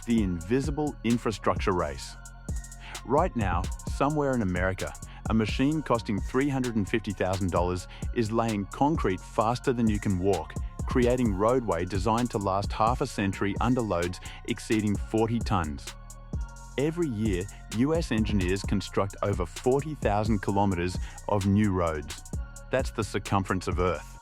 the invisible infrastructure race. Right now, somewhere in America, a machine costing $350,000 is laying concrete faster than you can walk, creating roadway designed to last half a century under loads exceeding 40 tons. Every year, US engineers construct over 40,000 kilometers of new roads. That's the circumference of Earth.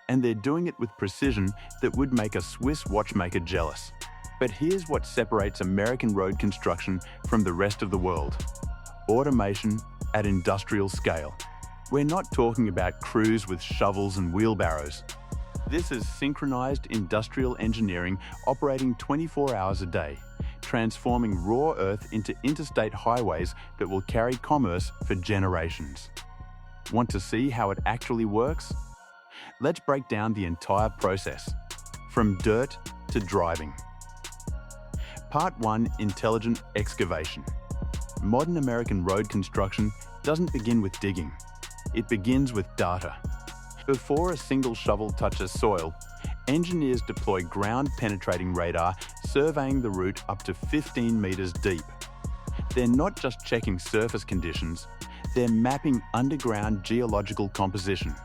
And they're doing it with precision that would make a Swiss watchmaker jealous. But here's what separates American road construction from the rest of the world: automation at industrial scale. We're not talking about crews with shovels and wheelbarrows. This is synchronized industrial engineering operating 24 hours a day, transforming raw earth into interstate highways that will carry commerce for generations. Want to see how it actually works? Let's break down the entire process, from dirt to driving. Part 1: Intelligent excavation. Modern American road construction doesn't begin with digging. It begins with data. Before a single shovel touches soil, engineers deploy ground-penetrating radar surveying the route up to 15 meters deep. They're not just checking surface conditions, they're mapping underground geological composition,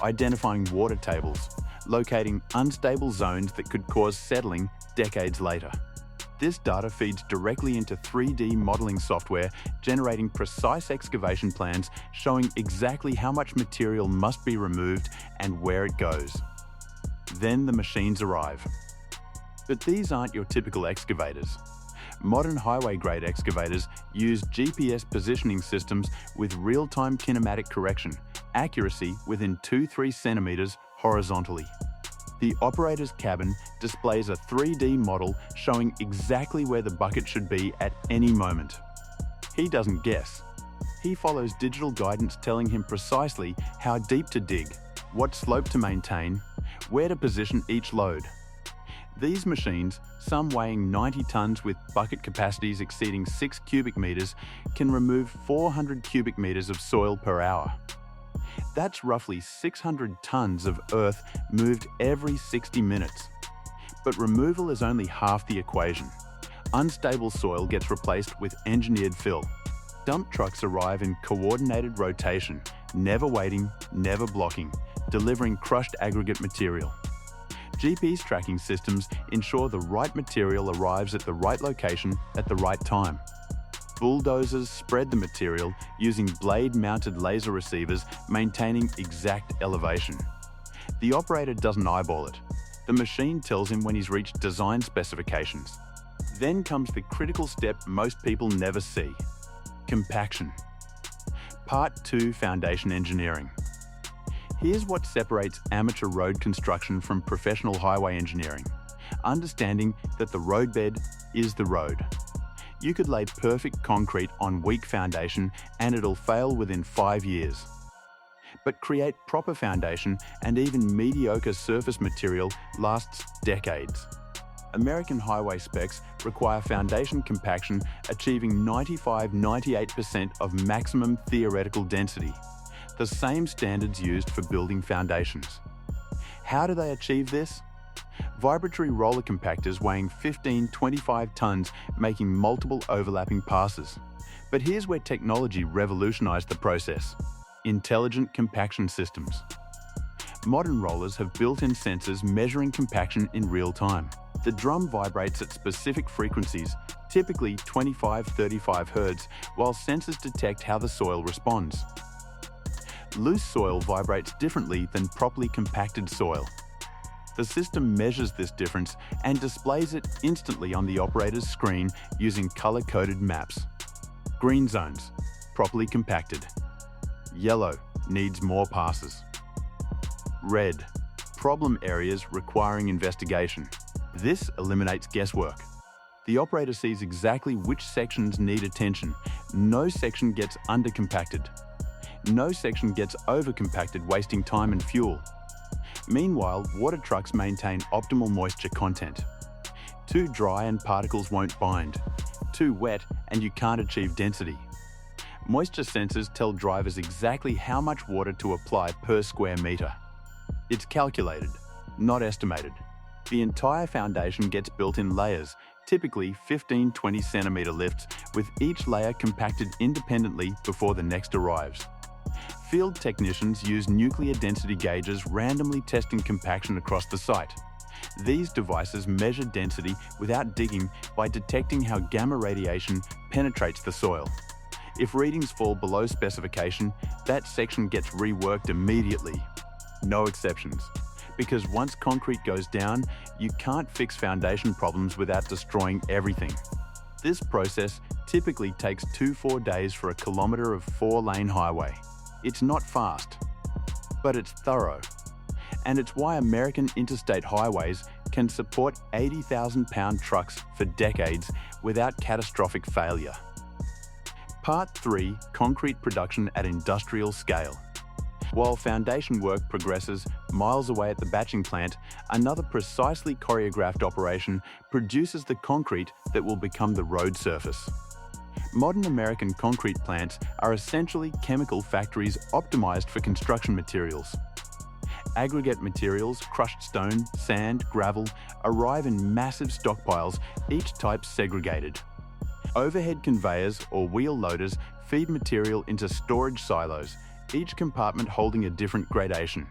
identifying water tables, locating unstable zones that could cause settling decades later. This data feeds directly into 3D modeling software, generating precise excavation plans showing exactly how much material must be removed and where it goes. Then the machines arrive. But these aren't your typical excavators. Modern highway-grade excavators use GPS positioning systems with real-time kinematic correction, accuracy within 2-3 centimeters horizontally. The operator's cabin displays a 3D model showing exactly where the bucket should be at any moment. He doesn't guess. He follows digital guidance telling him precisely how deep to dig, what slope to maintain, where to position each load. These machines, some weighing 90 tons with bucket capacities exceeding 6 cubic meters, can remove 400 cubic meters of soil per hour. That's roughly 600 tons of earth moved every 60 minutes. But removal is only half the equation. Unstable soil gets replaced with engineered fill. Dump trucks arrive in coordinated rotation, never waiting, never blocking, delivering crushed aggregate material. GPS tracking systems ensure the right material arrives at the right location at the right time. Bulldozers spread the material using blade-mounted laser receivers, maintaining exact elevation. The operator doesn't eyeball it. The machine tells him when he's reached design specifications. Then comes the critical step most people never see: compaction. Part 2: Foundation engineering. Here's what separates amateur road construction from professional highway engineering: understanding that the roadbed is the road. You could lay perfect concrete on weak foundation and it'll fail within 5 years. But create proper foundation and even mediocre surface material lasts decades. American highway specs require foundation compaction achieving 95–98% of maximum theoretical density, the same standards used for building foundations. How do they achieve this? Vibratory roller compactors weighing 15–25 tons, making multiple overlapping passes. But here's where technology revolutionized the process: intelligent compaction systems. Modern rollers have built-in sensors measuring compaction in real time. The drum vibrates at specific frequencies, typically 25–35 Hz, while sensors detect how the soil responds. Loose soil vibrates differently than properly compacted soil. The system measures this difference and displays it instantly on the operator's screen using color-coded maps. Green zones, properly compacted. Yellow, needs more passes. Red, problem areas requiring investigation. This eliminates guesswork. The operator sees exactly which sections need attention. No section gets undercompacted. No section gets overcompacted, wasting time and fuel. Meanwhile, water trucks maintain optimal moisture content. Too dry and particles won't bind. Too wet and you can't achieve density. Moisture sensors tell drivers exactly how much water to apply per square meter. It's calculated, not estimated. The entire foundation gets built in layers, typically 15-20 centimeter lifts, with each layer compacted independently before the next arrives. Field technicians use nuclear density gauges randomly testing compaction across the site. These devices measure density without digging by detecting how gamma radiation penetrates the soil. If readings fall below specification, that section gets reworked immediately. No exceptions. Because once concrete goes down, you can't fix foundation problems without destroying everything. This process typically takes 2-4 days for a kilometre of 4-lane highway. It's not fast, but it's thorough. And it's why American interstate highways can support 80,000-pound trucks for decades without catastrophic failure. Part 3. Concrete production at industrial scale. While foundation work progresses miles away at the batching plant, another precisely choreographed operation produces the concrete that will become the road surface. Modern American concrete plants are essentially chemical factories optimized for construction materials. Aggregate materials, crushed stone, sand, gravel, arrive in massive stockpiles, each type segregated. Overhead conveyors or wheel loaders feed material into storage silos, each compartment holding a different gradation.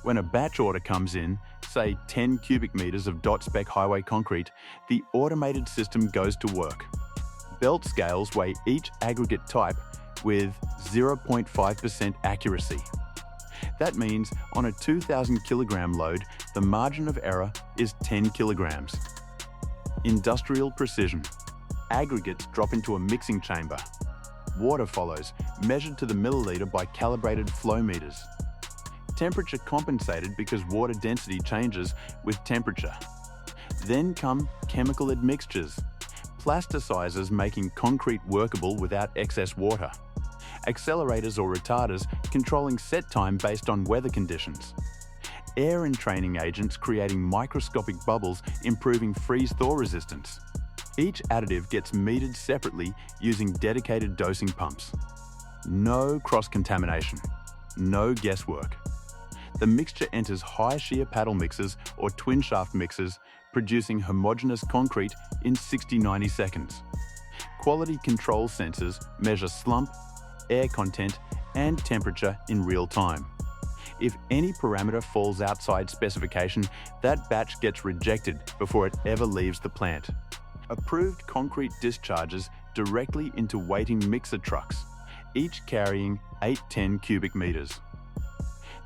When a batch order comes in, say 10 cubic meters of dot-spec highway concrete, the automated system goes to work. Belt scales weigh each aggregate type with 0.5% accuracy. That means on a 2,000 kilogram load, the margin of error is 10 kilograms. Industrial precision. Aggregates drop into a mixing chamber. Water follows, measured to the milliliter by calibrated flow meters. Temperature compensated because water density changes with temperature. Then come chemical admixtures. Plasticizers making concrete workable without excess water. Accelerators or retarders controlling set time based on weather conditions. Air entraining agents creating microscopic bubbles improving freeze-thaw resistance. Each additive gets metered separately using dedicated dosing pumps. No cross-contamination. No guesswork. The mixture enters high shear paddle mixers or twin shaft mixers, producing homogeneous concrete in 60-90 seconds. Quality control sensors measure slump, air content, and temperature in real time. If any parameter falls outside specification, that batch gets rejected before it ever leaves the plant. Approved concrete discharges directly into waiting mixer trucks, each carrying 8-10 cubic meters.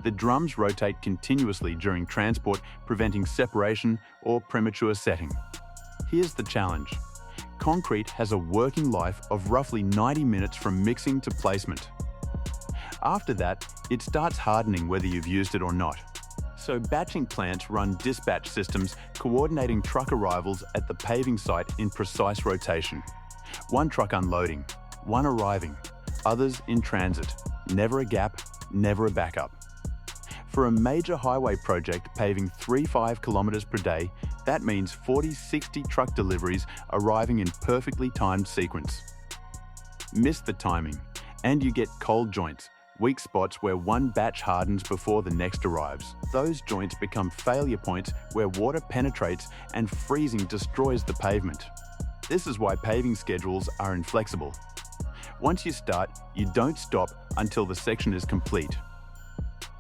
The drums rotate continuously during transport, preventing separation or premature setting. Here's the challenge. Concrete has a working life of roughly 90 minutes from mixing to placement. After that, it starts hardening whether you've used it or not. So batching plants run dispatch systems coordinating truck arrivals at the paving site in precise rotation. One truck unloading, one arriving, others in transit. Never a gap, never a backup. For a major highway project paving 3-5 kilometers per day, that means 40-60 truck deliveries arriving in perfectly timed sequence. Miss the timing, and you get cold joints, weak spots where one batch hardens before the next arrives. Those joints become failure points where water penetrates and freezing destroys the pavement. This is why paving schedules are inflexible. Once you start, you don't stop until the section is complete.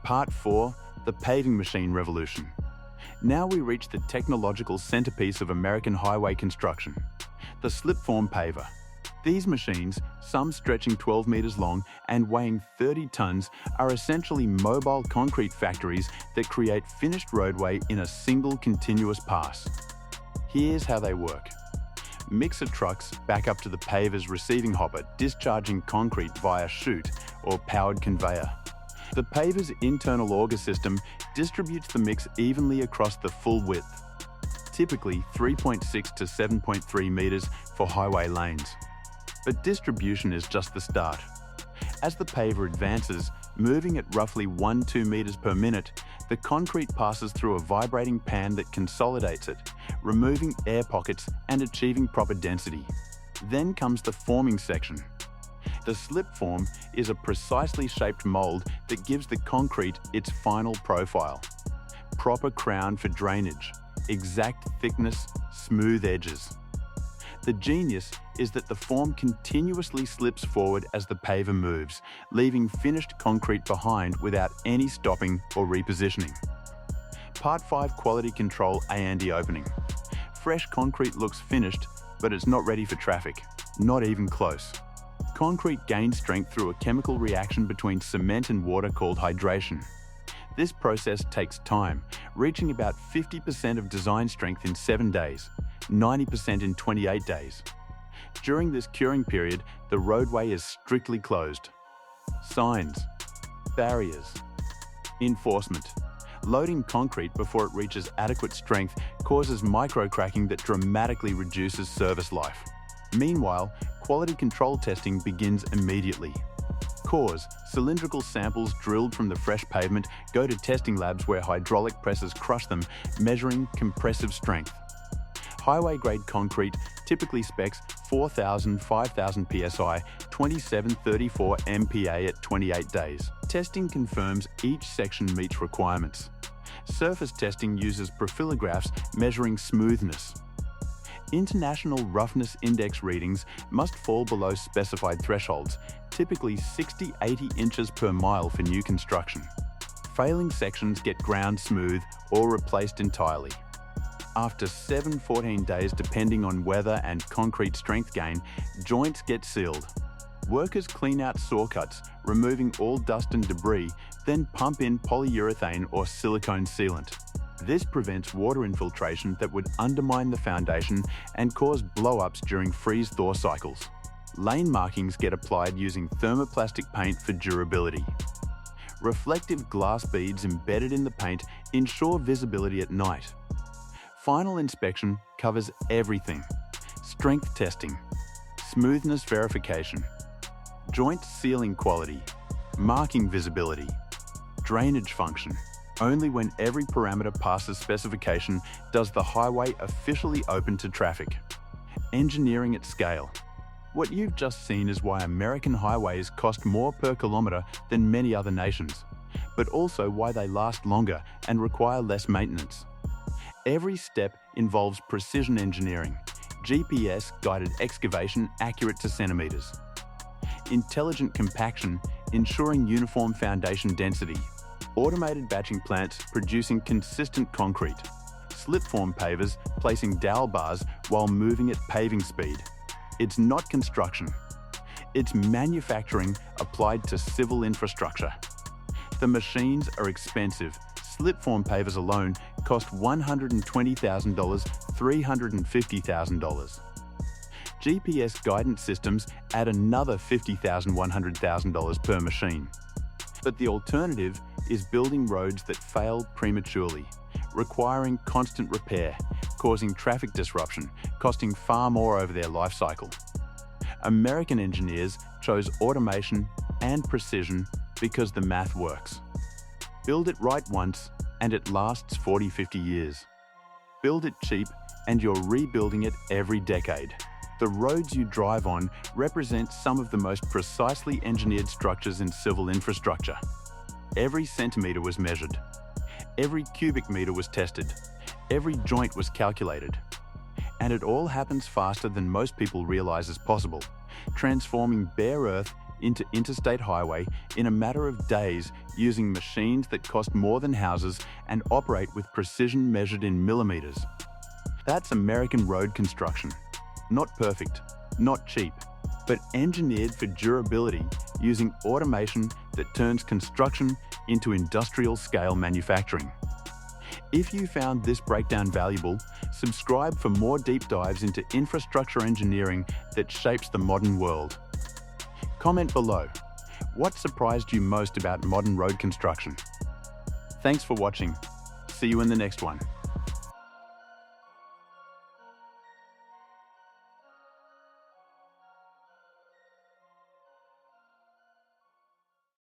Part 4. The paving machine revolution. Now we reach the technological centerpiece of American highway construction, the slip-form paver. These machines, some stretching 12 meters long and weighing 30 tons, are essentially mobile concrete factories that create finished roadway in a single continuous pass. Here's how they work. Mixer trucks back up to the paver's receiving hopper, discharging concrete via chute or powered conveyor. The paver's internal auger system distributes the mix evenly across the full width, typically 3.6 to 7.3 meters for highway lanes. But distribution is just the start. As the paver advances, moving at roughly 1-2 meters per minute, the concrete passes through a vibrating pan that consolidates it, removing air pockets and achieving proper density. Then comes the forming section. The slip form is a precisely shaped mold that gives the concrete its final profile. Proper crown for drainage, exact thickness, smooth edges. The genius is that the form continuously slips forward as the paver moves, leaving finished concrete behind without any stopping or repositioning. Part 5 Quality Control A&E Opening. Fresh concrete looks finished, but it's not ready for traffic. Not even close. Concrete gains strength through a chemical reaction between cement and water called hydration. This process takes time, reaching about 50% of design strength in 7 days, 90% in 28 days. During this curing period, the roadway is strictly closed. Signs, barriers, enforcement. Loading concrete before it reaches adequate strength causes microcracking that dramatically reduces service life. Meanwhile, quality control testing begins immediately. Cause: cylindrical samples drilled from the fresh pavement go to testing labs where hydraulic presses crush them, measuring compressive strength. Highway-grade concrete typically specs 4,000–5,000 psi, 27–34 MPa at 28 days. Testing confirms each section meets requirements. Surface testing uses profilographs measuring smoothness. International Roughness Index readings must fall below specified thresholds, typically 60–80 inches per mile for new construction. Failing sections get ground smooth or replaced entirely. After 7–14 days, depending on weather and concrete strength gain, joints get sealed. Workers clean out saw cuts, removing all dust and debris, then pump in polyurethane or silicone sealant. This prevents water infiltration that would undermine the foundation and cause blow-ups during freeze-thaw cycles. Lane markings get applied using thermoplastic paint for durability. Reflective glass beads embedded in the paint ensure visibility at night. Final inspection covers everything: strength testing, smoothness verification, joint sealing quality, marking visibility, drainage function. Only when every parameter passes specification does the highway officially open to traffic. Engineering at scale. What you've just seen is why American highways cost more per kilometre than many other nations, but also why they last longer and require less maintenance. Every step involves precision engineering, GPS-guided excavation accurate to centimetres, intelligent compaction ensuring uniform foundation density, automated batching plants producing consistent concrete, slip-form pavers placing dowel bars while moving at paving speed. It's not construction. It's manufacturing applied to civil infrastructure. The machines are expensive. Slip-form pavers alone cost $120,000, $350,000. GPS guidance systems add another $50,000, $100,000 per machine. But the alternative is building roads that fail prematurely, requiring constant repair, causing traffic disruption, costing far more over their life cycle. American engineers chose automation and precision because the math works. Build it right once and it lasts 40–50 years. Build it cheap and you're rebuilding it every decade. The roads you drive on represent some of the most precisely engineered structures in civil infrastructure. Every centimetre was measured. Every cubic metre was tested. Every joint was calculated. And it all happens faster than most people realise is possible, transforming bare earth into interstate highway in a matter of days using machines that cost more than houses and operate with precision measured in millimetres. That's American road construction. Not perfect, not cheap, but engineered for durability using automation that turns construction into industrial-scale manufacturing. If you found this breakdown valuable, subscribe for more deep dives into infrastructure engineering that shapes the modern world. Comment below. What surprised you most about modern road construction? Thanks for watching. See you in the next one.